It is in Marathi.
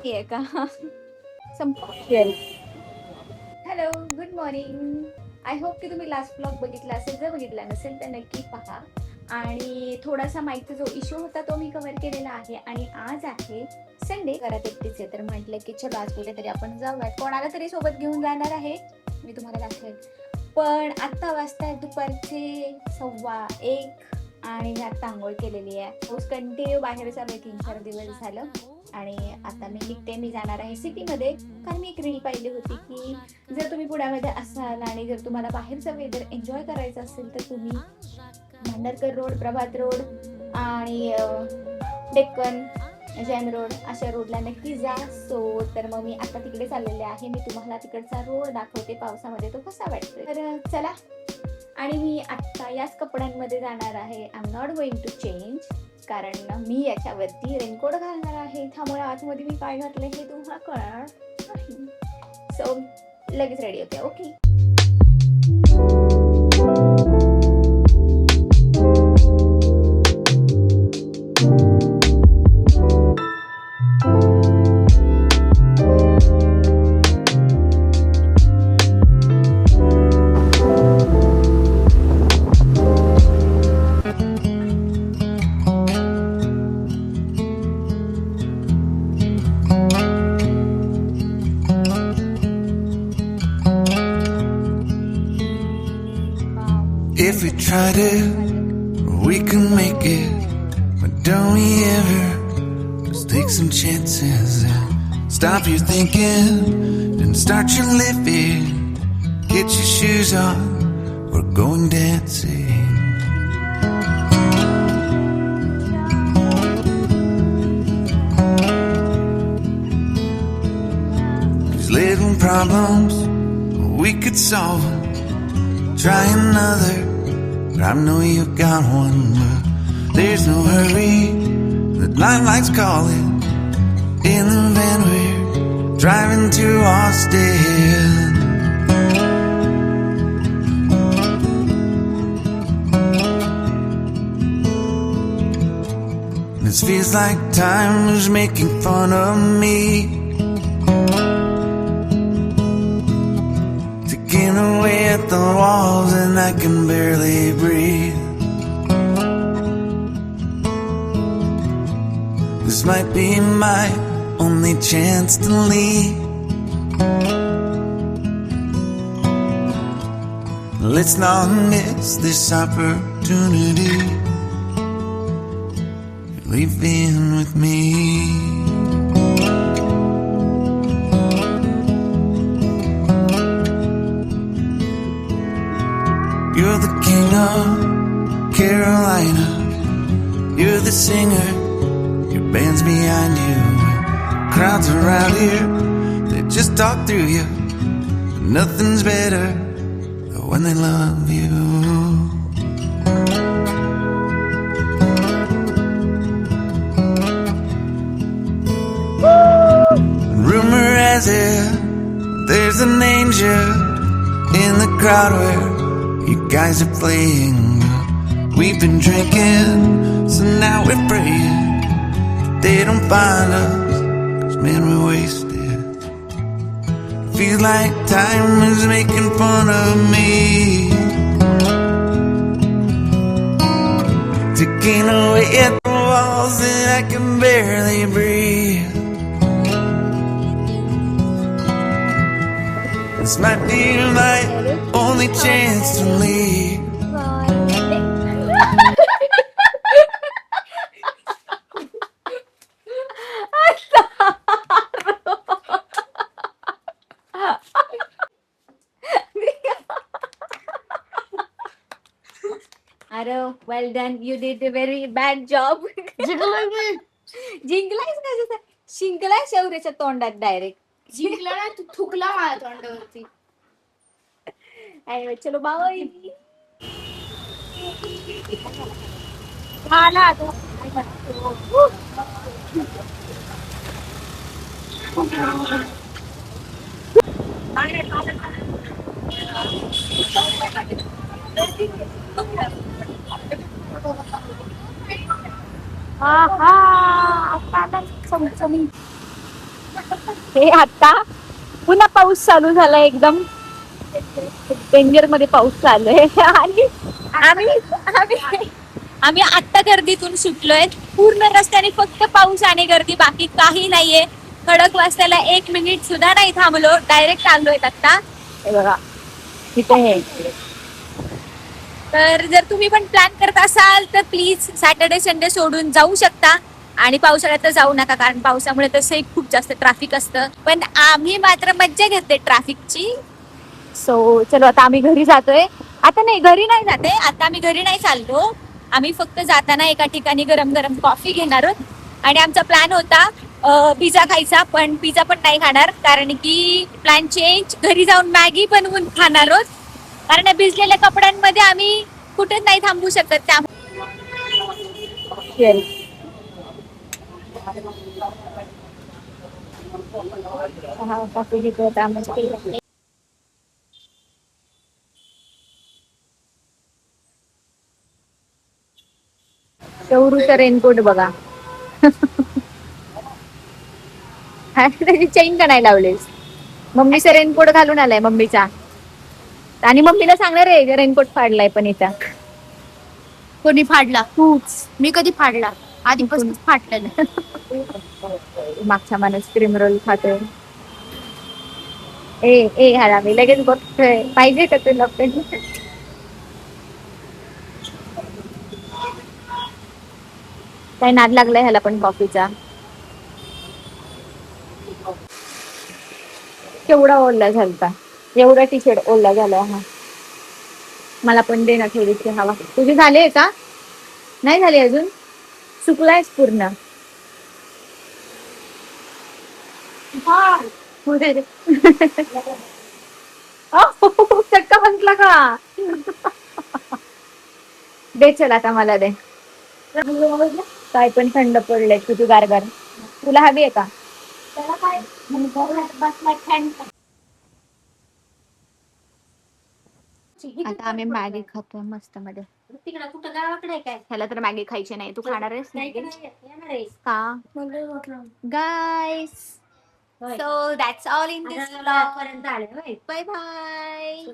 आहे का? संपा. Yes. Hello, good morning. I hope की तुम्ही लास्ट ब्लॉग बघितला असेल. जर बघितला नसेल तर नक्की पहा. आणि थोडासा माईकचा जो इश्यू होता तो मी कव्हर केलेला आहे. आणि आज आहे संडे, घरात एकटीच आहे, तर म्हटलं की चलो आज कुठेतरी आपण जाऊयात. कोणाला तरी सोबत घेऊन जाणार आहे, मी तुम्हाला दाखवेल. पण आत्ता वाजताय दुपारचे 1:15 आणि मी आत्ता आंघोळ केलेली आहे. पाऊस कंटिन्यू बाहेर चालू आहे 3-4 दिवस झालं. आणि आता मी निघते. मी जाणार आहे सिटीमध्ये, कारण मी एक रील पाहिली होती की जर तुम्ही पुण्यामध्ये असाल आणि जर तुम्हाला बाहेरचा वेदर एन्जॉय करायचा असेल तर तुम्ही भांडारकर रोड, प्रभात रोड आणि डेक्कन, जैन रोड अशा रोडला नक्की जा. तर मग मी आता तिकडे चाललेले आहे. मी तुम्हाला तिकडचा रोड दाखवते पावसामध्ये तो कसा वाटतोय. तर चला. आणि मी आत्ता याच कपड्यांमध्ये जाणार आहे. I am not going to change, कारण मी याच्यावरती रेनकोट घालणार आहे. त्यामुळे आतमध्ये मी काय घातलं हे तुम्हाला कळणार नाही. सो लगेच रेडी होते. Okay. If we try to, we can make it. But don't we ever just take some chances and stop your thinking and start your living. Get your shoes on, we're going dancing. These little problems, we could solve them. Try another, but I know you got one. But there's no hurry, the night lights calling. In the van we're driving to Austin. This feels like time is making fun of me. Taking away at the walls and I can barely breathe. This might be my only chance to leave. Let's not miss this opportunity. You're leaving with me. You're the king of Carolina. You're the singer, your band's behind you. Crowds around here, they just talk through you. Nothing's better than when they love you. Rumor has it, there's an angel in the crowd where you guys are playing. We've been drinking, so now we're praying they don't find us, 'cause man we're wasted. Feels like time is making fun of me. Taking away at the walls and I can barely breathe. This might be my only chance to leave. अरे well done, you did a very bad job. जिंकलोय मी. जिंकलायस का? शिंकलाय शौर्याच्या तोंडात डायरेक्ट. जिंकला नाही, तू थुकला माझ्या तोंडावरती. अरे चलो बाय. हा ना तो. हा हा आता चमचमी. हे आता पुन्हा पाऊस चालू झाला एकदम डेंजर मध्ये पाऊस चालू आहे आणि आम्ही आत्ता गर्दीतून सुटलोय. पूर्ण रस्त्याने फक्त पाऊस आणि गर्दी, बाकी काही नाहीये. खडक वाजल्याला 1 मिनिट सुद्धा नाही थांबलो, डायरेक्ट आलोय आता. हे बघा इथे हे. तर जर तुम्ही पण प्लॅन करत असाल तर प्लीज सॅटर्डे संडे सोडून जाऊ शकता. आणि पावसाळ्यात तर जाऊ नका, कारण पावसामुळे तसंही खूप जास्त ट्रॅफिक असतं. पण आम्ही मात्र मज्जा घेते ट्रॅफिकची. सो चलो आता आम्ही घरी जातोय. आता नाही, घरी नाही जाते, आता आम्ही घरी नाही चाललो. आम्ही फक्त जाताना एका ठिकाणी गरम गरम कॉफी घेणार आहोत. आणि आमचा प्लॅन होता पिझ्झा खायचा, पण पिझ्झा पण नाही खाणार, कारण की प्लॅन चेंज. घरी जाऊन मॅगी बनवून खाणार आहोत, कारण भिजलेल्या कपड्यांमध्ये आम्ही कुठेच नाही थांबू शकत. त्या कॉफी घेतो त्यामध्ये. शौरूचा रेनकोट बघा. त्याची चेन का नाही लावलीस? मम्मीचा रेनकोट घालून आलाय मम्मीचा. आणि मम्मीला सांगणार आहे रेनकोट फाडलाय पण इथं. कोणी फाडला? तूच. मी कधी फाडला? आधीपासून फाटलेलं. मागचा माणूस क्रीम रोल खातोय. ए ह्याला मी लगेच बघतोय, पाहिजे का तुला पण? काय नाद लागलाय ह्याला पण कॉफीचा. केवढा ओला झालता, एवढा टी शर्ट ओला झालाय हा. मला पण दे ना थोडीशी हवा. तुझी झाली आहे का? नाही झाली अजून? सुकलायच पूर्ण. चटका बसला का? दे चल आता मला दे. काय पण थंड पडलंय तुझी गारगार. तुला हवी आहे का? आता आम्ही मॅगी खातोय मस्त मध्ये. तिकडे कुठं गावाकडे काय? ह्याला तर मॅगी खायची नाही. तू खाणार आहेस मॅगी? येणार आहे का? Guys, so that's all in this vlog. पर्यंत आले. Bye bye.